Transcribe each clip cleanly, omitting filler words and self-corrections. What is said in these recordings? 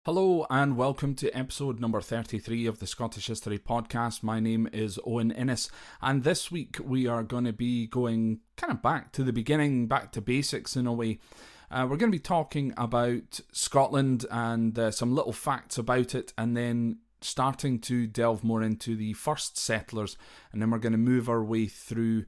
Hello and welcome to episode number 33 of the Scottish History Podcast. My name is Owen Innes, and this week we are going to be going kind of back to the beginning, back to basics in a way. We're going to be talking about Scotland and some little facts about it, and then starting to delve more into the first settlers, and then we're going to move our way through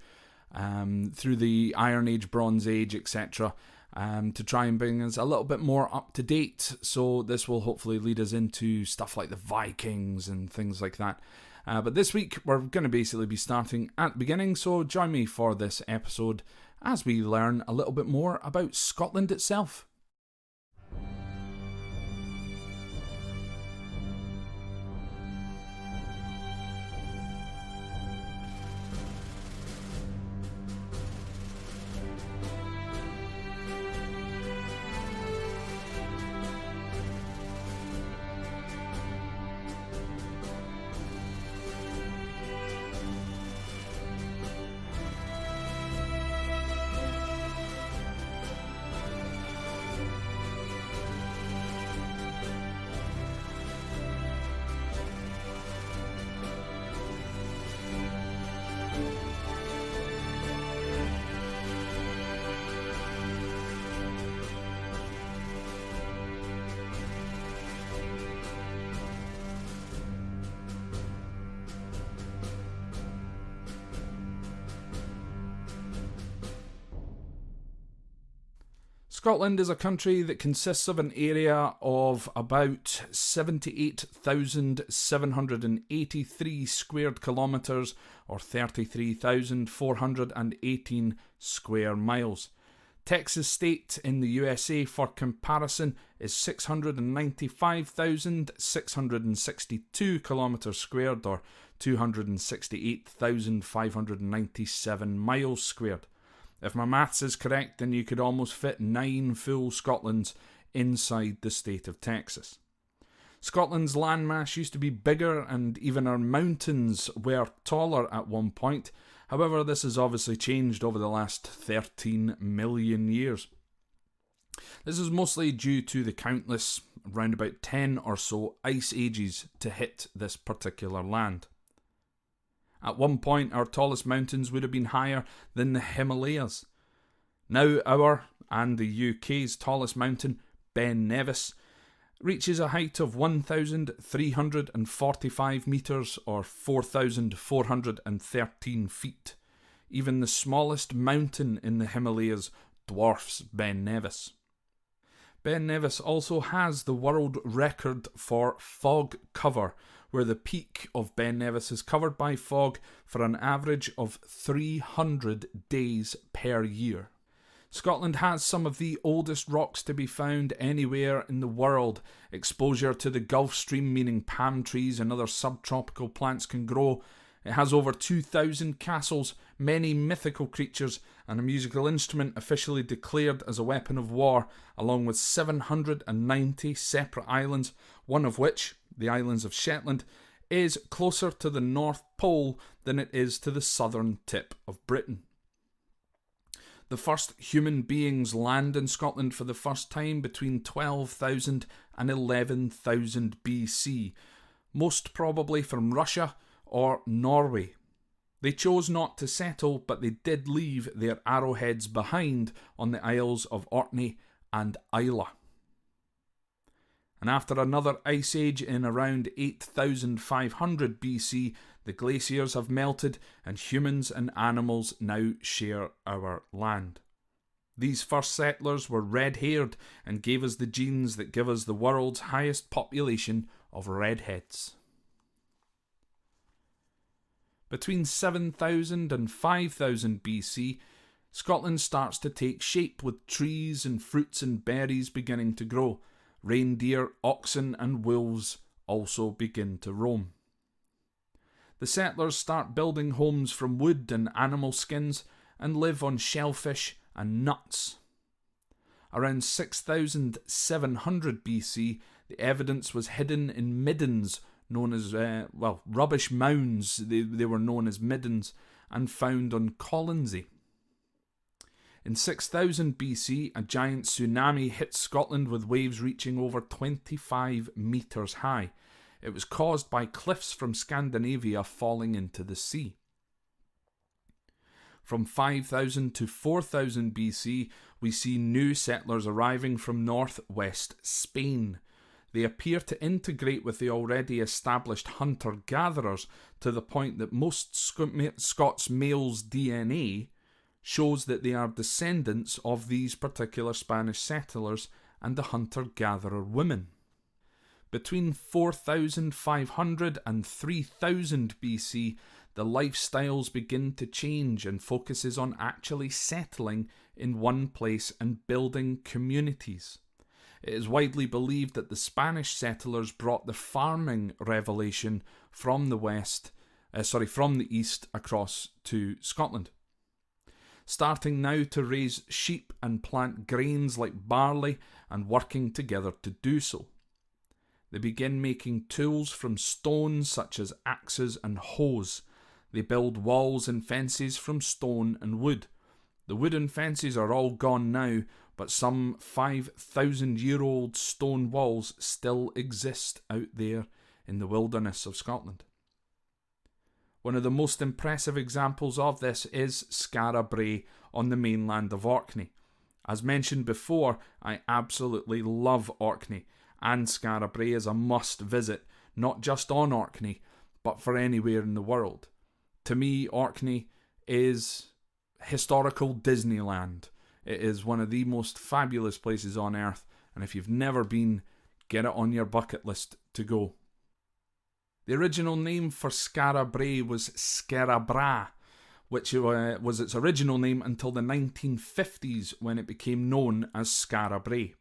the Iron Age, Bronze Age, etc., to try and bring us a little bit more up to date. So this will hopefully lead us into stuff like the Vikings and things like that. But this week we're going to basically be starting at the beginning, so join me for this episode as we learn a little bit more about Scotland itself. Scotland is a country that consists of an area of about 78,783 squared kilometres, or 33,418 square miles. Texas state in the USA, for comparison, is 695,662 kilometres squared, or 268,597 miles squared. If my maths is correct, then you could almost fit 9 full Scotlands inside the state of Texas. Scotland's landmass used to be bigger, and even our mountains were taller at one point. However, this has obviously changed over the last 13 million years. This is mostly due to the countless, around about 10 or so, ice ages to hit this particular land. At one point, our tallest mountains would have been higher than the Himalayas. Now our, and the UK's tallest mountain, Ben Nevis, reaches a height of 1,345 metres, or 4,413 feet. Even the smallest mountain in the Himalayas dwarfs Ben Nevis. Ben Nevis also has the world record for fog cover, where the peak of Ben Nevis is covered by fog for an average of 300 days per year. Scotland has some of the oldest rocks to be found anywhere in the world. Exposure to the Gulf Stream, meaning palm trees and other subtropical plants can grow. It has over 2,000 castles, many mythical creatures, and a musical instrument officially declared as a weapon of war, along with 790 separate islands, one of which, the islands of Shetland, is closer to the North Pole than it is to the southern tip of Britain. The first human beings land in Scotland for the first time between 12,000 and 11,000 BC, most probably from Russia or Norway. They chose not to settle, but they did leave their arrowheads behind on the Isles of Orkney and Islay. And after another ice age in around 8,500 BC, the glaciers have melted and humans and animals now share our land. These first settlers were red-haired and gave us the genes that give us the world's highest population of redheads. Between 7,000 and 5,000 BC, Scotland starts to take shape with trees and fruits and berries beginning to grow. Reindeer, oxen and wolves also begin to roam. The settlers start building homes from wood and animal skins and live on shellfish and nuts. Around 6,700 BC, the evidence was hidden in middens known as, rubbish mounds, they were known as middens, and found on Colonsay. In 6000 BC, a giant tsunami hit Scotland with waves reaching over 25 metres high. It was caused by cliffs from Scandinavia falling into the sea. From 5000 to 4000 BC, we see new settlers arriving from northwest Spain. They appear to integrate with the already established hunter-gatherers to the point that most Scots males' DNA shows that they are descendants of these particular Spanish settlers and the hunter-gatherer women. Between 4500 and 3000 BC, the lifestyles begin to change and focuses on actually settling in one place and building communities. It is widely believed that the Spanish settlers brought the farming revelation from the east across to Scotland. Starting now to raise sheep and plant grains like barley and working together to do so. They begin making tools from stone such as axes and hoes. They build walls and fences from stone and wood. The wooden fences are all gone now, but some 5,000-year-old stone walls still exist out there in the wilderness of Scotland. One of the most impressive examples of this is Skara Brae on the mainland of Orkney. As mentioned before, I absolutely love Orkney, and Skara Brae is a must visit, not just on Orkney, but for anywhere in the world. To me, Orkney is historical Disneyland. It is one of the most fabulous places on earth, and if you've never been, get it on your bucket list to go. The original name for Skara Brae was Skara Bra, which was its original name until the 1950s when it became known as Skara Brae.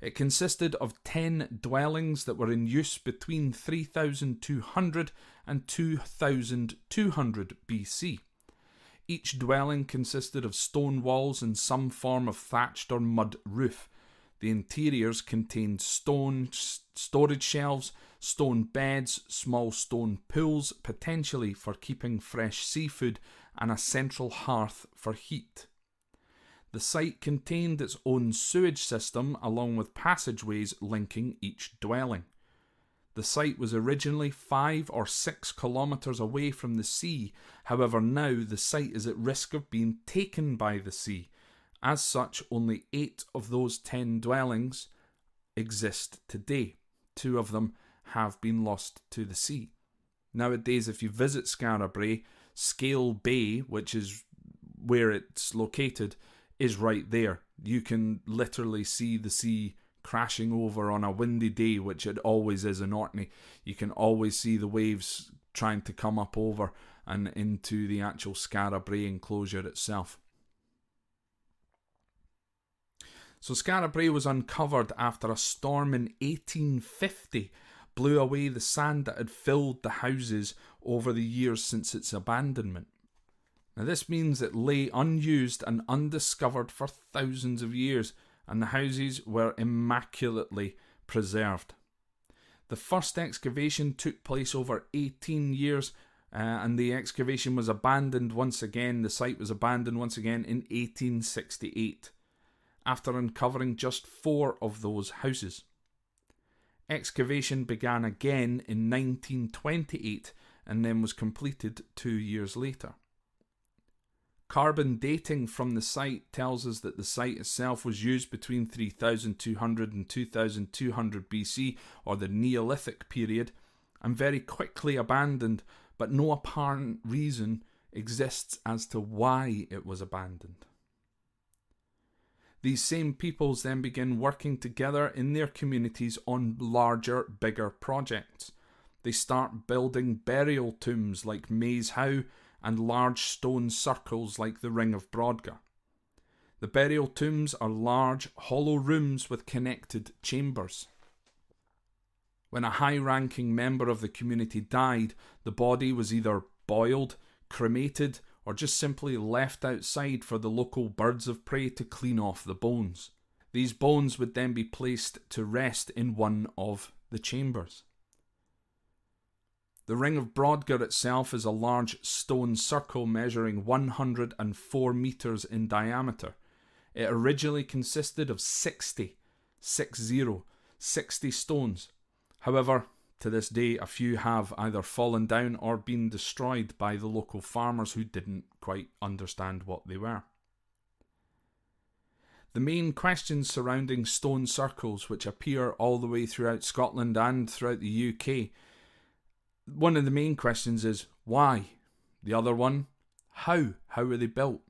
It consisted of 10 dwellings that were in use between 3200 and 2200 BC. Each dwelling consisted of stone walls and some form of thatched or mud roof. The interiors contained stone storage shelves, stone beds, small stone pools, potentially for keeping fresh seafood, and a central hearth for heat. The site contained its own sewage system along with passageways linking each dwelling. The site was originally 5 or 6 kilometres away from the sea, however now the site is at risk of being taken by the sea. As such, only 8 of those 10 dwellings exist today. 2 of them have been lost to the sea. Nowadays, if you visit Skara Brae, Scale Bay, which is where it's located, is right there. You can literally see the sea crashing over on a windy day, which it always is in Orkney. You can always see the waves trying to come up over and into the actual Skara Brae enclosure itself. So Skara Brae was uncovered after a storm in 1850 blew away the sand that had filled the houses over the years since its abandonment. Now this means it lay unused and undiscovered for thousands of years, and the houses were immaculately preserved. The first excavation took place over 18 years, and the excavation was abandoned once again. The site was abandoned once again in 1868, after uncovering just 4 of those houses. Excavation began again in 1928 and then was completed 2 years later. Carbon dating from the site tells us that the site itself was used between 3200 and 2200 BC, or the Neolithic period, and very quickly abandoned, but no apparent reason exists as to why it was abandoned. These same peoples then begin working together in their communities on larger, bigger projects. They start building burial tombs like Maze Howe and large stone circles like the Ring of Brodgar. The burial tombs are large, hollow rooms with connected chambers. When a high-ranking member of the community died, the body was either boiled, cremated, or just simply left outside for the local birds of prey to clean off the bones. These bones would then be placed to rest in one of the chambers. The Ring of Brodgar itself is a large stone circle measuring 104 metres in diameter. It originally consisted of 60 stones. However, to this day, a few have either fallen down or been destroyed by the local farmers who didn't quite understand what they were. The main questions surrounding stone circles, which appear all the way throughout Scotland and throughout the UK, one of the main questions is why? The other one, how? How were they built?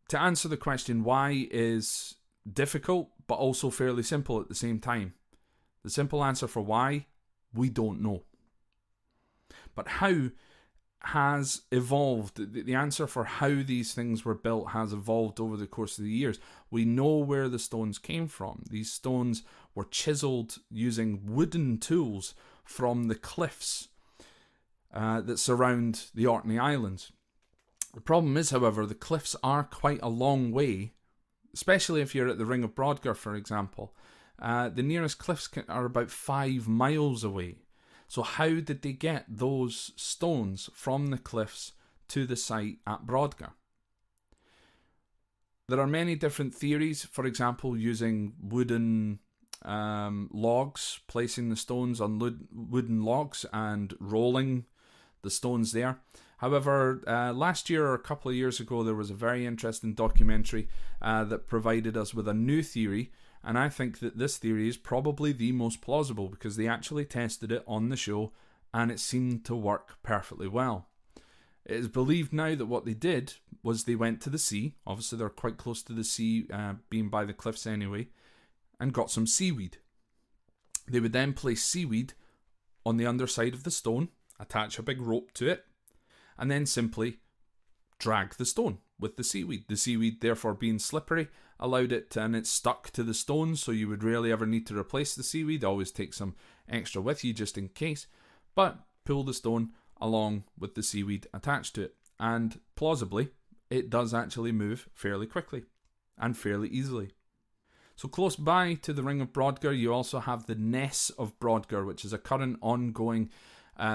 To answer the question why is difficult, but also fairly simple at the same time. The simple answer for why, we don't know. But how has evolved. The answer for how these things were built has evolved over the course of the years. We know where the stones came from. These stones were chiselled using wooden tools from the cliffs that surround the Orkney Islands. The problem is, however, the cliffs are quite a long way, especially if you're at the Ring of Brodgar, for example. The nearest cliffs are about 5 miles away. So how did they get those stones from the cliffs to the site at Brodgar? There are many different theories, for example, using wooden logs, placing the stones on wooden logs and rolling the stones there. However, last year or a couple of years ago, there was a very interesting documentary that provided us with a new theory. And I think that this theory is probably the most plausible because they actually tested it on the show and it seemed to work perfectly well. It is believed now that what they did was they went to the sea, obviously they're quite close to the sea, being by the cliffs anyway, and got some seaweed. They would then place seaweed on the underside of the stone, attach a big rope to it, and then simply drag the stone with the seaweed. The seaweed, therefore being slippery, allowed it and it stuck to the stone, so you would rarely ever need to replace the seaweed. Always take some extra with you just in case, but pull the stone along with the seaweed attached to it, and plausibly it does actually move fairly quickly and fairly easily. So close by to the Ring of Brodgar, you also have the Ness of Brodgar, which is a current ongoing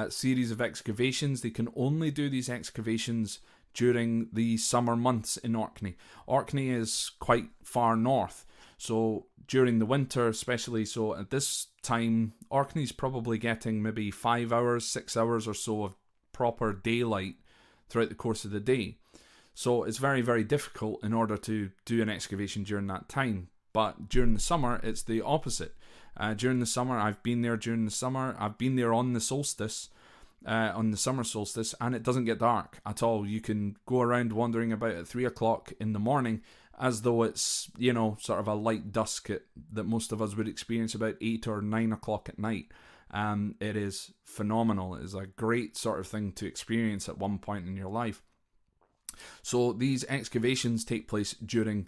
series of excavations. They can only do these excavations during the summer months in Orkney. Orkney is quite far north, so during the winter especially, so at this time Orkney's probably getting maybe 5 hours, 6 hours or so of proper daylight throughout the course of the day. So it's very, very difficult in order to do an excavation during that time. But during the summer, it's the opposite. During the summer, I've been there during the summer. I've been there on the solstice, on the summer solstice, and it doesn't get dark at all. You can go around wandering about at 3 o'clock in the morning as though it's, you know, sort of a light dusk that most of us would experience about 8 or 9 o'clock at night. It is phenomenal. It is a great sort of thing to experience at one point in your life. So these excavations take place during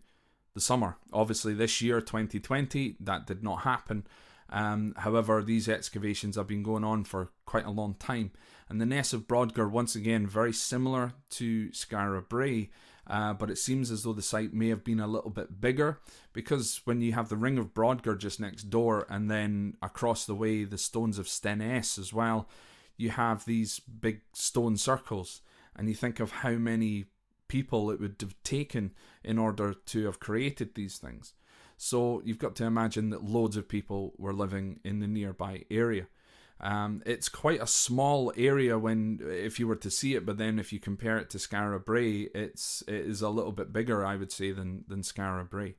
the summer. Obviously this year, 2020, that did not happen. However, these excavations have been going on for quite a long time. And the Ness of Brodgar, once again, very similar to Skara Brae, but it seems as though the site may have been a little bit bigger, because when you have the Ring of Brodgar just next door, and then across the way the Stones of Stenness as well, you have these big stone circles, and you think of how many people it would have taken in order to have created these things. So you've got to imagine that loads of people were living in the nearby area. It's quite a small area if you were to see it, but then if you compare it to Skara Brae, it is a little bit bigger, I would say, than Skara Brae.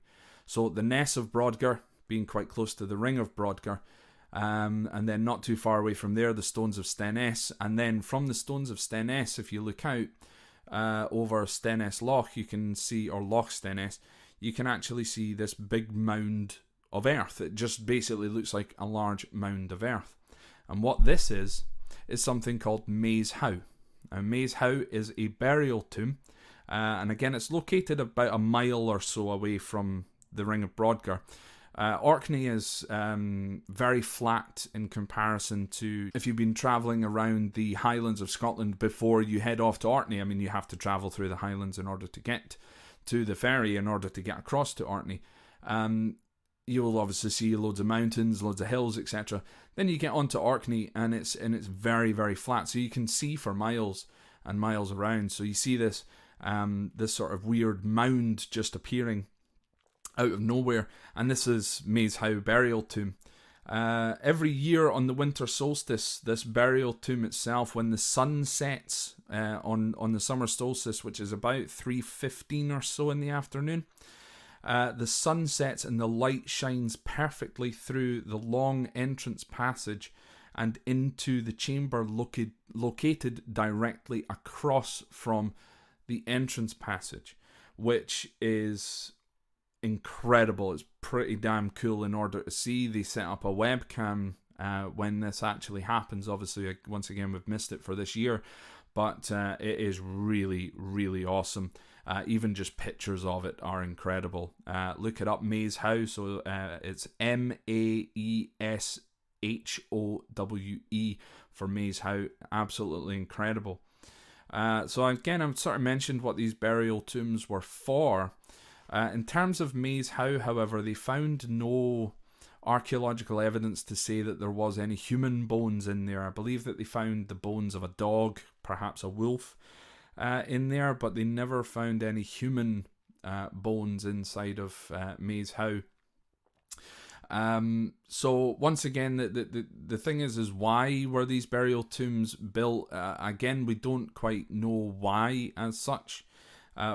So the Ness of Brodgar being quite close to the Ring of Brodgar, and then not too far away from there, the Stones of Stenness, and then from the Stones of Stenness, if you look out over Stenness Loch, you can see, or Loch Stenness, you can actually see this big mound of earth. It just basically looks like a large mound of earth. And what this is something called Maze How. Now, Maze How is a burial tomb, and again, it's located about a mile or so away from the Ring of Brodgar. Orkney is very flat in comparison to if you've been travelling around the Highlands of Scotland before you head off to Orkney. I mean, you have to travel through the Highlands in order to get to the ferry, in order to get across to Orkney. you'll obviously see loads of mountains, loads of hills, etc. Then you get onto Orkney, and it's very, very flat, so you can see for miles and miles around. So you see this this sort of weird mound just appearing out of nowhere, and this is Maes Howe burial tomb. Every year on the winter solstice, this burial tomb itself, when the sun sets on the summer solstice, which is about 3:15 or so in the afternoon, the sun sets and the light shines perfectly through the long entrance passage and into the chamber located directly across from the entrance passage, which is incredible. It's pretty damn cool in order to see. They set up a webcam when this actually happens. Obviously, once again, we've missed it for this year, but it is really, really awesome. Even just pictures of it are incredible. Look it up, Maes Howe. So it's Maeshowe for Maes Howe. Absolutely incredible. So again, I've sort of mentioned what these burial tombs were for. In terms of Maes Howe, however, they found no archaeological evidence to say that there was any human bones in there. I believe that they found the bones of a dog, perhaps a wolf, in there, but they never found any human bones inside of Maes Howe. So once again, the thing is why were these burial tombs built? Again, we don't quite know why as such.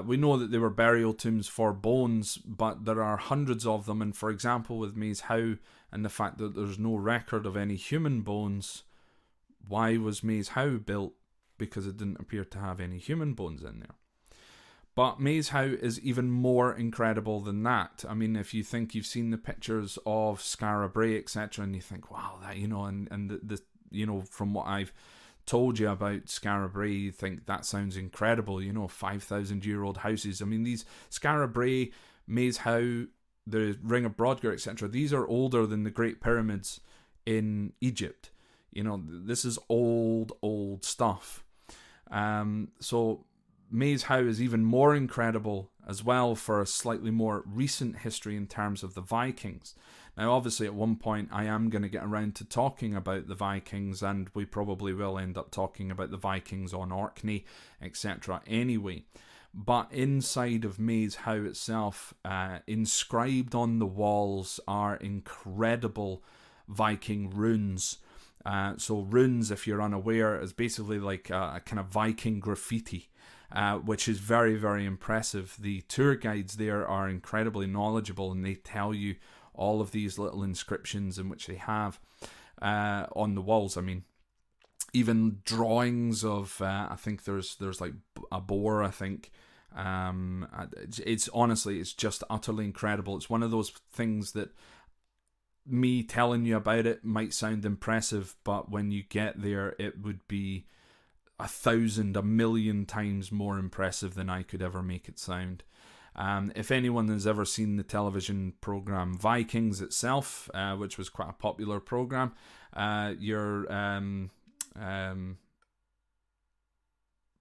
We know that they were burial tombs for bones, but there are hundreds of them, and for example with Maes Howe and the fact that there's no record of any human bones, why was Maes Howe built? Because it didn't appear to have any human bones in there. But Maes Howe is even more incredible than that. I mean, if you think you've seen the pictures of Skara Brae, etc., and you think, wow, that, and the from what I've told you about Skara Brae, you think that sounds incredible, 5,000-year-old houses. I mean, these Skara Brae, Maes Howe, the Ring of Brodgar, etc., these are older than the Great Pyramids in Egypt. This is old stuff. So Maes Howe is even more incredible as well for a slightly more recent history in terms of the Vikings. Now, obviously, at one point, I am going to get around to talking about the Vikings, and we probably will end up talking about the Vikings on Orkney, etc. anyway. But inside of Maes Howe itself, inscribed on the walls are incredible Viking runes. So runes, if you're unaware, is basically like a kind of Viking graffiti, which is very, very impressive. The tour guides there are incredibly knowledgeable, and they tell you all of these little inscriptions in which they have on the walls. I mean, even drawings of I think there's like a boar, I think. It's honestly, it's just utterly incredible. It's one of those things that me telling you about it might sound impressive, but when you get there, it would be 1,000, 1,000,000 times more impressive than I could ever make it sound. If anyone has ever seen the television program Vikings itself, which was quite a popular program,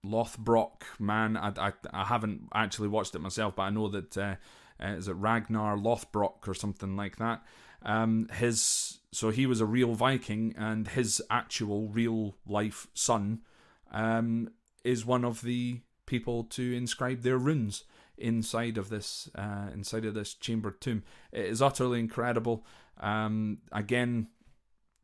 Lothbrok man, I haven't actually watched it myself, but I know that is it Ragnar Lothbrok or something like that. So he was a real Viking, and his actual real life son is one of the people to inscribe their runes inside of this chamber tomb. It is utterly incredible. Again,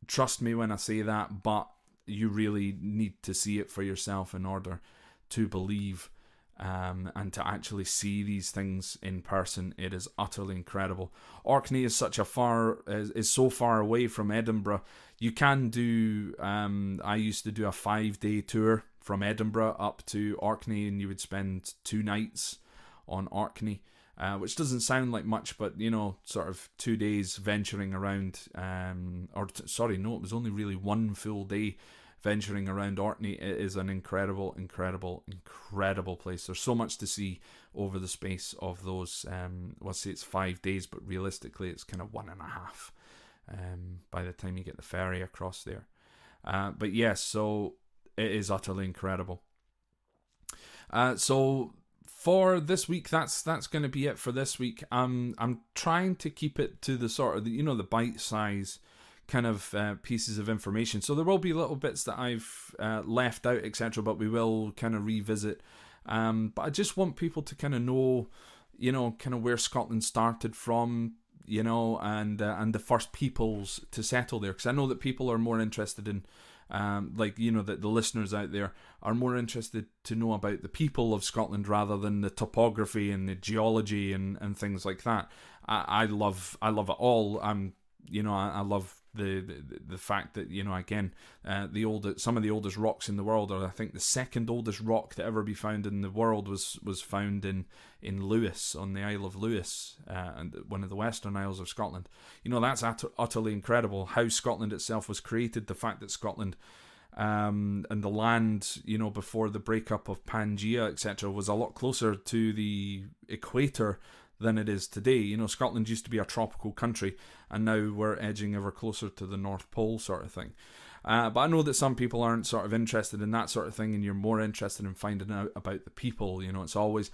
trust me when I say that, but you really need to see it for yourself in order to believe and to actually see these things in person. It is utterly incredible. Orkney is so far away from Edinburgh. You can do I used to do a 5-day tour from Edinburgh up to Orkney, and you would spend 2 nights on Orkney, which doesn't sound like much, but sort of 2 days venturing around, it was only really 1 full day venturing around Orkney. It is an incredible place. There's so much to see over the space of those, let's say it's 5 days, but realistically it's kind of 1.5 by the time you get the ferry across there. But yes, so it is utterly incredible. So for this week, that's going to be it for this week. I'm trying to keep it to the sort of the bite size kind of pieces of information. So there will be little bits that I've left out, etc. But we will kind of revisit. But I just want people to kind of know, kind of where Scotland started from, and the first peoples to settle there, because I know that people are more interested in. That the listeners out there are more interested to know about the people of Scotland rather than the topography and the geology and things like that. I love it all. I love the fact that again, some of the oldest rocks in the world, or I think the second oldest rock to ever be found in the world was found in Lewis, on the Isle of Lewis, and one of the Western Isles of Scotland. That's utterly incredible. How Scotland itself was created, the fact that Scotland and the land, before the breakup of Pangaea, etc., was a lot closer to the equator than it is today. Scotland used to be a tropical country, and now we're edging ever closer to the North Pole, sort of thing. But I know that some people aren't sort of interested in that sort of thing, and you're more interested in finding out about the people. It's always,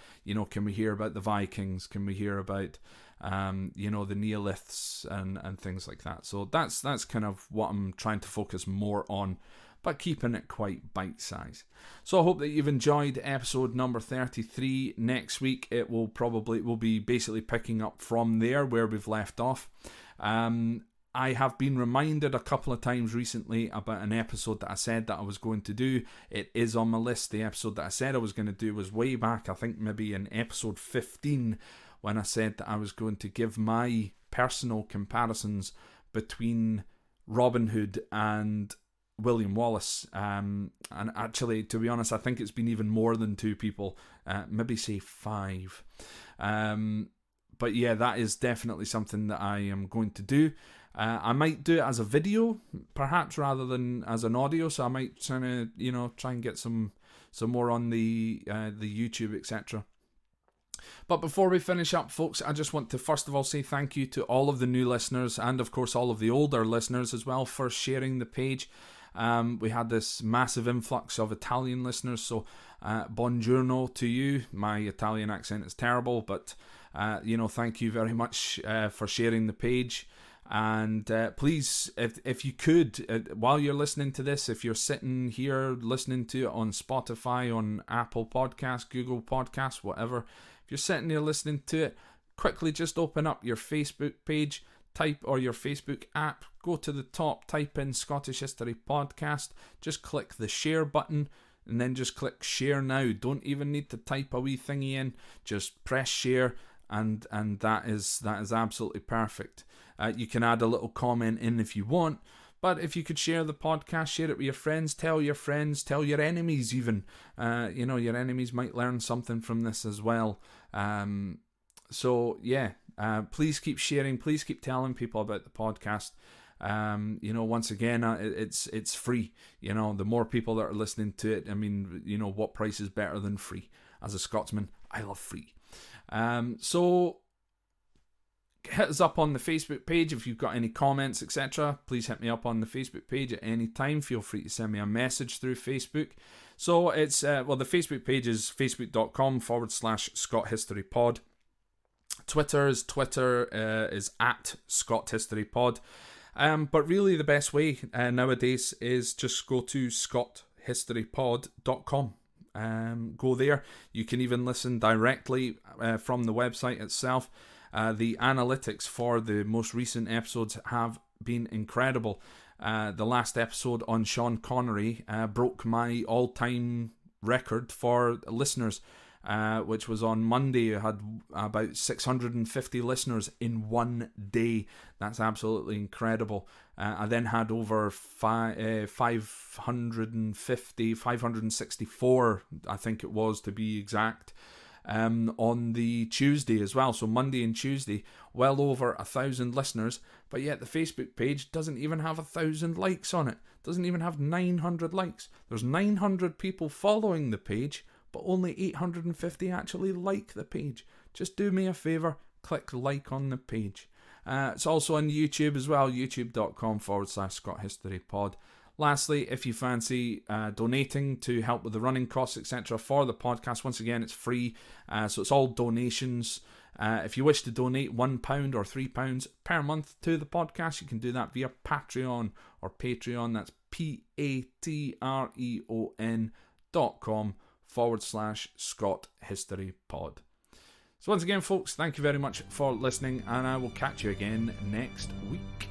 can we hear about the Vikings? Can we hear about, the Neoliths and things like that? So that's kind of what I'm trying to focus more on, but keeping it quite bite-sized. So I hope that you've enjoyed episode number 33. Next week we'll be basically picking up from there where we've left off. I have been reminded a couple of times recently about an episode that I said that I was going to do. It is on my list. The episode that I said I was going to do was way back, I think maybe in episode 15, when I said that I was going to give my personal comparisons between Robin Hood and William Wallace, and actually, to be honest, I think it's been even more than 2 people, maybe say 5. But yeah, that is definitely something that I am going to do. I might do it as a video, perhaps, rather than as an audio. So I might try and get some more on the YouTube, etc. But before we finish up, folks, I just want to first of all say thank you to all of the new listeners, and of course all of the older listeners as well, for sharing the page. We had this massive influx of Italian listeners, so buongiorno to you. My Italian accent is terrible, but thank you very much for sharing the page. And please, if you could, while you're listening to this, if you're sitting here listening to it on Spotify, on Apple Podcasts, Google Podcasts, whatever, if you're sitting there listening to it, quickly just open up your Facebook page, or your Facebook app, go to the top, type in Scottish History Podcast, just click the share button, and then just click share now. Don't even need to type a wee thingy in, just press share, and that is absolutely perfect. You can add a little comment in if you want, but if you could share the podcast, share it with your friends, tell your enemies even. Your enemies might learn something from this as well. So yeah, please keep sharing, please keep telling people about the podcast. Once again, it's free. The more people that are listening to it, I mean, what price is better than free? As a Scotsman, I love free. So hit us up on the Facebook page if you've got any comments, etc. Please hit me up on the Facebook page at any time. Feel free to send me a message through Facebook. So it's the Facebook page is facebook.com/ScotHistoryPod. Twitter is at ScotHistoryPod. But really the best way nowadays is just go to ScotHistoryPod.com. Go there. You can even listen directly from the website itself. The analytics for the most recent episodes have been incredible. The last episode on Sean Connery broke my all-time record for listeners, which was on Monday. I had about 650 listeners in one day. That's absolutely incredible. I then had over 564, I think it was, to be exact, on the Tuesday as well. So Monday and Tuesday, well over 1,000 listeners, but yet the Facebook page doesn't even have 1,000 likes on it. Doesn't even have 900 likes. There's 900 people following the page, but only 850 actually like the page. Just do me a favour, click like on the page. It's also on YouTube as well, youtube.com/ScotHistoryPod. Lastly, if you fancy donating to help with the running costs, etc. for the podcast, once again, it's free, so it's all donations. If you wish to donate £1 or £3 per month to the podcast, you can do that via Patreon or Patreon. That's patreon.com/Scott History Pod. So once again, folks, thank you very much for listening, and I will catch you again next week.